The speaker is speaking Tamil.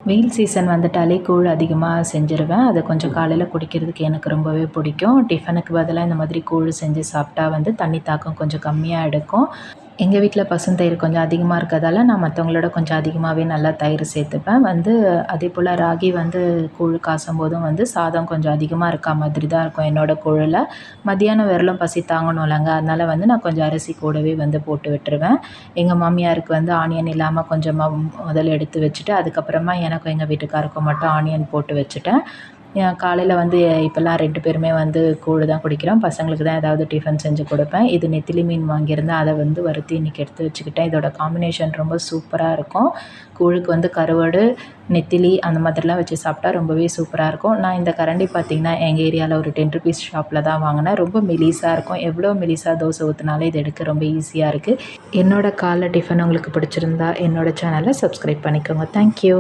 வெயில் சீசன் வந்துட்டாலே கூழ் அதிகமாக செஞ்சுருவேன். அது கொஞ்சம் காலையில் குடிக்கிறதுக்கு எனக்கு ரொம்பவே பிடிக்கும். டிஃபனுக்கு பதிலாக இந்த மாதிரி கூழ் செஞ்சு சாப்பிட்டா வந்து தண்ணி தாக்கம் கொஞ்சம் கம்மியாக எடுக்கும். எங்கள் வீட்டில் பசுந்தயிர் கொஞ்சம் அதிகமாக இருக்கிறதால நான் மற்றவங்களோட கொஞ்சம் அதிகமாகவே நல்லா தயிர் சேர்த்துப்பேன். அதேபோல் ராகி கூழ் காசும்போதும் சாதம் கொஞ்சம் அதிகமாக இருக்கா மாதிரி தான் இருக்கும் என்னோடய கூழில். மதியானம் வெறும் பசி தாங்கணும்லங்க, அதனால் நான் கொஞ்சம் அரிசி கூடவே போட்டு விட்டுருவேன். எங்கள் மாமியாருக்கு ஆனியன் இல்லாமல் கொஞ்சமாக முதல்ல எடுத்து வச்சுட்டு, அதுக்கப்புறமா எனக்கும் எங்கள் வீட்டுக்காருக்கும் மட்டும் ஆனியன் போட்டு வச்சுட்டேன். காலையில் இப்போல்லாம் 2 பேருமே கூழ் தான் குடிக்கிறோம். பசங்களுக்கு தான் ஏதாவது டிஃபன் செஞ்சு கொடுப்பேன். இது நெத்திலி மீன் வாங்கியிருந்தேன், அதை வறுத்து இன்றைக்கி எடுத்து வச்சுக்கிட்டேன். இதோட காம்பினேஷன் ரொம்ப சூப்பராக இருக்கும். கூழுக்கு கருவாடு, நெத்திலி அந்த மாதிரிலாம் வச்சு சாப்பிட்டா ரொம்பவே சூப்பராக இருக்கும். நான் இந்த கரண்டி பார்த்திங்கன்னா எங்கள் ஏரியாவில் ஒரு 10 ருபீஸ் ஷாப்பில் தான் வாங்கினேன். ரொம்ப மெலிசாக இருக்கும். எவ்வளோ மெலிசாக தோசை ஊற்றினாலும் இது எடுக்க ரொம்ப ஈஸியாக இருக்குது. என்னோடய காலை டிஃபன் உங்களுக்கு பிடிச்சிருந்தா என்னோடய சேனலை சப்ஸ்கிரைப் பண்ணிக்கோங்க. தேங்க்யூ.